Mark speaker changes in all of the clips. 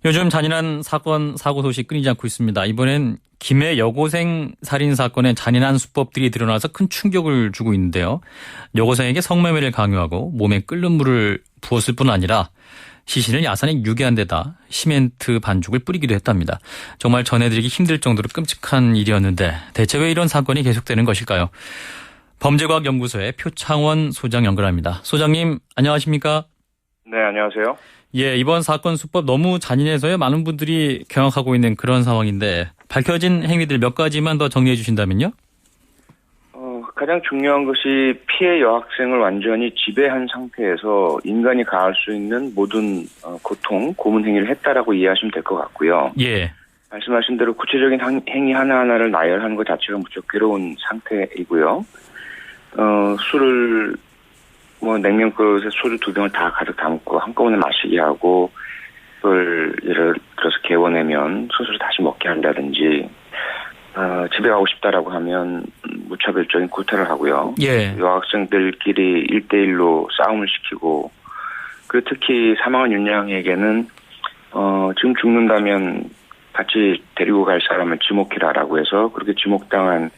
Speaker 1: 요즘 잔인한 사건, 사고 소식 끊이지 않고 있습니다. 이번엔 김해 여고생 살인 사건의 잔인한 수법들이 드러나서 큰 충격을 주고 있는데요. 여고생에게 성매매를 강요하고 몸에 끓는 물을 부었을 뿐 아니라 시신을 야산에 유기한 데다 시멘트 반죽을 뿌리기도 했답니다. 정말 전해드리기 힘들 정도로 끔찍한 일이었는데 대체 왜 이런 사건이 계속되는 것일까요? 범죄과학연구소의 표창원 소장 연결합니다. 소장님 안녕하십니까?
Speaker 2: 네, 안녕하세요.
Speaker 1: 예, 이번 사건 수법 너무 잔인해서요. 많은 분들이 경악하고 있는 그런 상황인데 밝혀진 행위들 몇 가지만 더 정리해 주신다면요?
Speaker 2: 가장 중요한 것이 피해 여학생을 완전히 지배한 상태에서 인간이 가할 수 있는 모든 고통, 고문 행위를 했다라고 이해하시면 될 것 같고요.
Speaker 1: 예.
Speaker 2: 말씀하신 대로 구체적인 행위 하나하나를 나열하는 것 자체가 무척 괴로운 상태이고요. 술을 냉면 그릇에 소주 2병을 다 가득 담고 한꺼번에 마시게 하고 그걸 예를 들어서 개워내면 스스로 다시 먹게 한다든지 집에 가고 싶다라고 하면 무차별적인 구타를 하고요.
Speaker 1: 예.
Speaker 2: 여학생들끼리 1대1로 싸움을 시키고 그 특히 사망한 윤양에게는 지금 죽는다면 같이 데리고 갈 사람을 지목해라라고 해서 그렇게 지목당한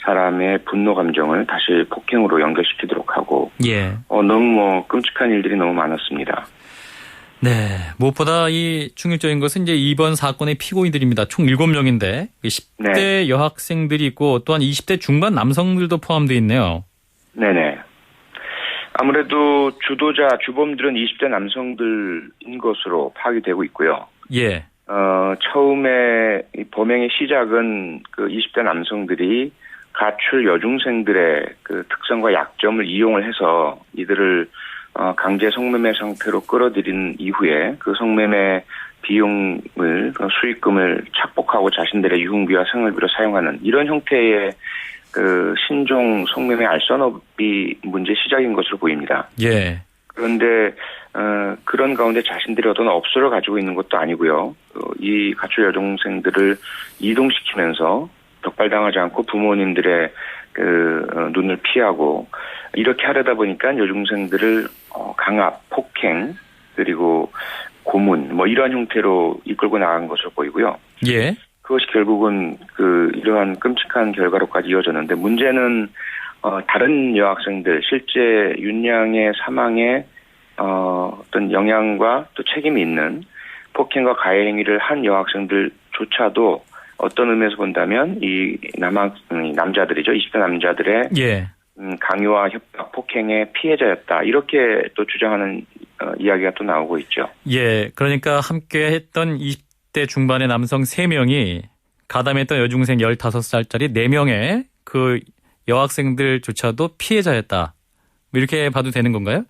Speaker 2: 사람의 분노 감정을 다시 폭행으로 연결시키도록 하고
Speaker 1: 예.
Speaker 2: 너무 끔찍한 일들이 너무 많았습니다.
Speaker 1: 네. 무엇보다 이 충격적인 것은 이제 이번 사건의 피고인들입니다. 총 7명인데 10대
Speaker 2: 네.
Speaker 1: 여학생들이 있고 또한 20대 중반 남성들도 포함되어 있네요.
Speaker 2: 네네. 아무래도 주범들은 20대 남성들인 것으로 파악이 되고 있고요.
Speaker 1: 예.
Speaker 2: 처음에 이 범행의 시작은 그 20대 남성들이 가출 여중생들의 그 특성과 약점을 이용을 해서 이들을 강제 성매매 상태로 끌어들인 이후에 그 성매매 비용을 수익금을 착복하고 자신들의 유흥비와 생활비로 사용하는 이런 형태의 그 신종 성매매 알선업이 문제 시작인 것으로 보입니다.
Speaker 1: 예.
Speaker 2: 그런데 그런 가운데 자신들이 어떤 업소를 가지고 있는 것도 아니고요. 이 가출 여중생들을 이동시키면서 벽발당하지 않고 부모님들의 그 눈을 피하고 이렇게 하려다 보니까 여중생들을 강압, 폭행 그리고 고문 이러한 형태로 이끌고 나간 것으로 보이고요.
Speaker 1: 예.
Speaker 2: 그것이 결국은 이러한 끔찍한 결과로까지 이어졌는데 문제는 다른 여학생들 실제 윤양의 사망에 어떤 영향과 또 책임이 있는 폭행과 가해 행위를 한 여학생들조차도 어떤 의미에서 본다면 이 남자들이죠. 20대 남자들의
Speaker 1: 예.
Speaker 2: 강요와 협박, 폭행의 피해자였다. 이렇게 또 주장하는 이야기가 또 나오고 있죠.
Speaker 1: 예. 그러니까 함께 했던 20대 중반의 남성 3명이 가담했던 여중생 15살짜리 4명의 그 여학생들조차도 피해자였다. 이렇게 봐도 되는 건가요?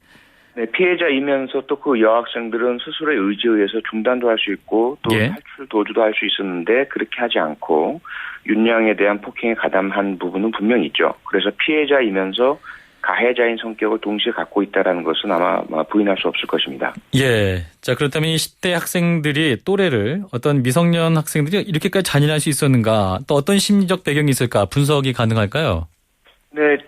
Speaker 2: 네, 피해자이면서 또 그 여학생들은 스스로의 의지에 의해서 중단도 할 수 있고 또
Speaker 1: 예.
Speaker 2: 탈출 도주도 할 수 있었는데 그렇게 하지 않고 윤양에 대한 폭행에 가담한 부분은 분명히 있죠. 그래서 피해자이면서 가해자인 성격을 동시에 갖고 있다는 것은 아마 부인할 수 없을 것입니다.
Speaker 1: 예. 자, 그렇다면 이 10대 학생들이 또래를 어떤 미성년 학생들이 이렇게까지 잔인할 수 있었는가? 또 어떤 심리적 배경이 있을까? 분석이 가능할까요?
Speaker 2: 네.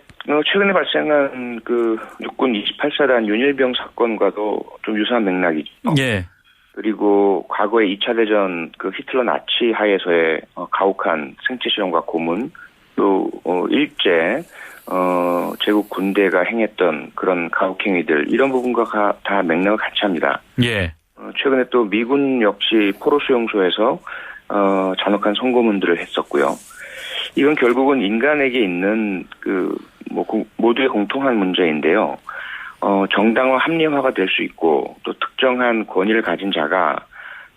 Speaker 2: 최근에 발생한 그 육군 28사단 윤일병 사건과도 좀 유사한 맥락이죠.
Speaker 1: 예.
Speaker 2: 그리고 과거에 2차 대전 그 히틀러 나치 하에서의 가혹한 생체 실험과 고문, 또 일제 제국 군대가 행했던 그런 가혹 행위들 이런 부분과 다 맥락을 같이 합니다.
Speaker 1: 예.
Speaker 2: 최근에 또 미군 역시 포로 수용소에서 잔혹한 성고문들을 했었고요. 이건 결국은 인간에게 있는 모두의 공통한 문제인데요. 정당화 합리화가 될 수 있고 또 특정한 권위를 가진 자가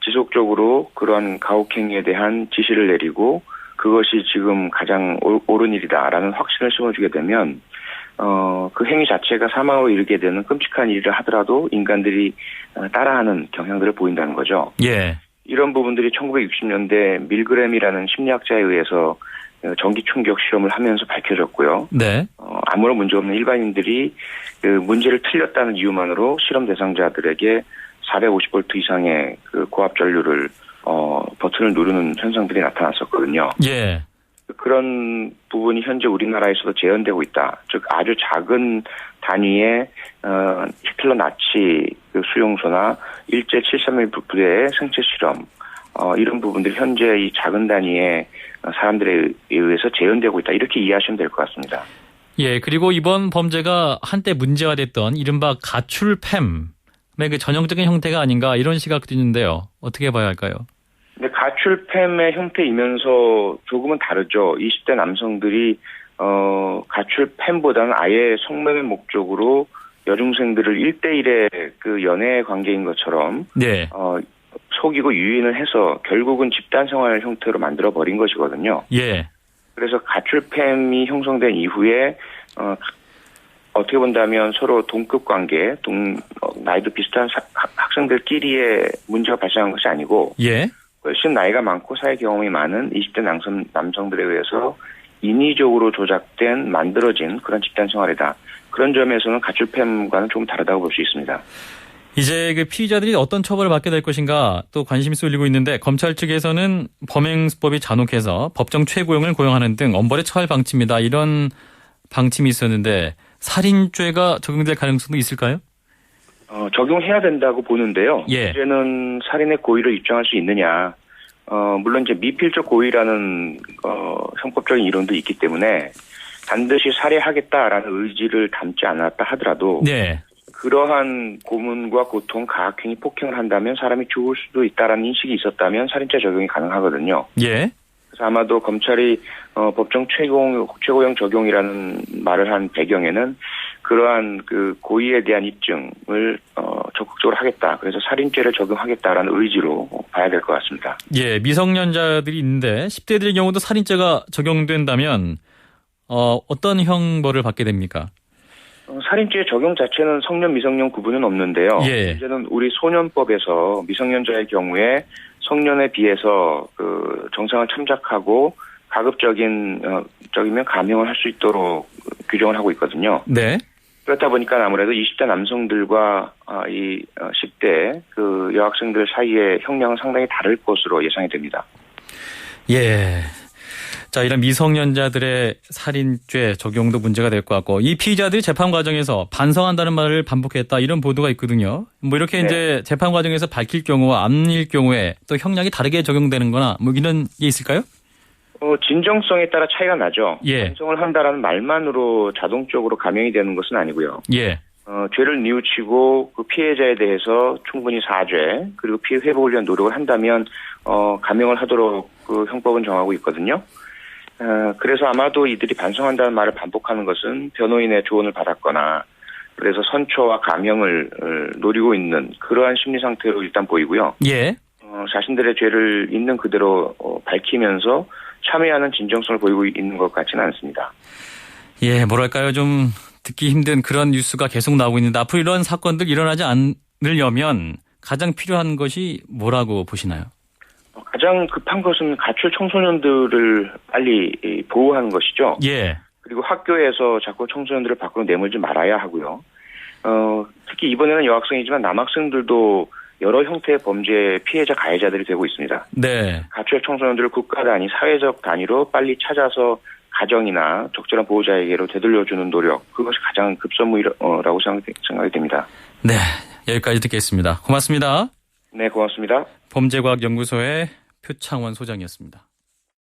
Speaker 2: 지속적으로 그러한 가혹행위에 대한 지시를 내리고 그것이 지금 가장 옳은 일이다라는 확신을 심어주게 되면 그 행위 자체가 사망으로 이르게 되는 끔찍한 일을 하더라도 인간들이 따라하는 경향들을 보인다는 거죠.
Speaker 1: 예.
Speaker 2: 이런 부분들이 1960년대 밀그램이라는 심리학자에 의해서 전기 충격 실험을 하면서 밝혀졌고요.
Speaker 1: 네.
Speaker 2: 아무런 문제 없는 일반인들이 그 문제를 틀렸다는 이유만으로 실험 대상자들에게 450V 이상의 그 고압 전류를 버튼을 누르는 현상들이 나타났었거든요.
Speaker 1: 예.
Speaker 2: 그런 부분이 현재 우리나라에서도 재현되고 있다. 즉 아주 작은 단위의 히틀러 나치 그 수용소나 일제 731 부대의 생체 실험 이런 부분들이 현재 이 작은 단위의 사람들에 의해서 재현되고 있다. 이렇게 이해하시면 될 것 같습니다.
Speaker 1: 예, 그리고 이번 범죄가 한때 문제가 됐던 이른바 가출팸의 그 전형적인 형태가 아닌가 이런 시각도 있는데요. 어떻게 봐야 할까요?
Speaker 2: 근데 가출팸의 형태이면서 조금은 다르죠. 20대 남성들이 가출팸보다는 아예 성매매 목적으로 여중생들을 1대1의 그 연애 관계인 것처럼
Speaker 1: 네.
Speaker 2: 속이고 유인을 해서 결국은 집단 생활 형태로 만들어 버린 것이거든요.
Speaker 1: 예.
Speaker 2: 그래서 가출팸이 형성된 이후에 어떻게 본다면 서로 동급 관계, 나이도 비슷한 학생들끼리의 문제가 발생한 것이 아니고
Speaker 1: 예.
Speaker 2: 훨씬 나이가 많고 사회 경험이 많은 20대 남성들에 의해서 인위적으로 조작된 만들어진 그런 집단 생활이다. 그런 점에서는 가출팸과는 좀 다르다고 볼 수 있습니다.
Speaker 1: 이제 그 피의자들이 어떤 처벌을 받게 될 것인가 또 관심이 쏠리고 있는데 검찰 측에서는 범행 수법이 잔혹해서 법정 최고형을 고용하는 등 엄벌에 처할 방침이다. 이런 방침이 있었는데 살인죄가 적용될 가능성도 있을까요?
Speaker 2: 적용해야 된다고 보는데요.
Speaker 1: 예.
Speaker 2: 문제는 살인의 고의를 입증할 수 있느냐. 물론 이제 미필적 고의라는 형법적인 이론도 있기 때문에 반드시 살해하겠다라는 의지를 담지 않았다 하더라도
Speaker 1: 네.
Speaker 2: 그러한 고문과 고통, 가학행위, 폭행을 한다면 사람이 죽을 수도 있다라는 인식이 있었다면 살인죄 적용이 가능하거든요.
Speaker 1: 예. 그래서
Speaker 2: 아마도 검찰이 법정 최고형 적용이라는 말을 한 배경에는 그러한 그 고의에 대한 입증을 적극적으로 하겠다. 그래서 살인죄를 적용하겠다라는 의지로 봐야 될 것 같습니다.
Speaker 1: 예, 미성년자들이 있는데 10대들의 경우도 살인죄가 적용된다면 어떤 형벌을 받게 됩니까?
Speaker 2: 살인죄 적용 자체는 성년 미성년 구분은 없는데요.
Speaker 1: 예.
Speaker 2: 이제는 우리 소년법에서 미성년자의 경우에 성년에 비해서 그 정상을 참작하고 가급적이면 감형을 할 수 있도록 규정을 하고 있거든요.
Speaker 1: 네.
Speaker 2: 그렇다 보니까 아무래도 20대 남성들과 이 10대 그 여학생들 사이의 형량은 상당히 다를 것으로 예상이 됩니다.
Speaker 1: 예. 자, 이런 미성년자들의 살인죄 적용도 문제가 될 것 같고 이 피의자들이 재판 과정에서 반성한다는 말을 반복했다 이런 보도가 있거든요. 뭐 이렇게
Speaker 2: 네.
Speaker 1: 이제 재판 과정에서 밝힐 경우와 아닐 경우에 또 형량이 다르게 적용되는 거나 뭐 이런 게 있을까요?
Speaker 2: 진정성에 따라 차이가 나죠.
Speaker 1: 예.
Speaker 2: 반성을 한다라는 말만으로 자동적으로 감형이 되는 것은 아니고요.
Speaker 1: 예.
Speaker 2: 죄를 뉘우치고 그 피해자에 대해서 충분히 사죄 그리고 피해 회복을 위한 노력을 한다면 감형을 하도록 그 형법은 정하고 있거든요. 그래서 아마도 이들이 반성한다는 말을 반복하는 것은 변호인의 조언을 받았거나 그래서 선처와 감형을 노리고 있는 그러한 심리 상태로 일단 보이고요.
Speaker 1: 예.
Speaker 2: 자신들의 죄를 있는 그대로 밝히면서 참여하는 진정성을 보이고 있는 것 같지는 않습니다.
Speaker 1: 예, 뭐랄까요. 좀 듣기 힘든 그런 뉴스가 계속 나오고 있는데 앞으로 이런 사건들 일어나지 않으려면 가장 필요한 것이 뭐라고 보시나요?
Speaker 2: 가장 급한 것은 가출 청소년들을 빨리 보호하는 것이죠.
Speaker 1: 예.
Speaker 2: 그리고 학교에서 자꾸 청소년들을 밖으로 내몰지 말아야 하고요. 특히 이번에는 여학생이지만 남학생들도 여러 형태의 범죄 피해자 가해자들이 되고 있습니다.
Speaker 1: 네.
Speaker 2: 가출 청소년들을 국가 단위, 사회적 단위로 빨리 찾아서 가정이나 적절한 보호자에게로 되돌려주는 노력, 그것이 가장 급선무라고 생각이 됩니다.
Speaker 1: 네, 여기까지 듣겠습니다. 고맙습니다.
Speaker 2: 네, 고맙습니다.
Speaker 1: 범죄과학연구소의 표창원 소장이었습니다.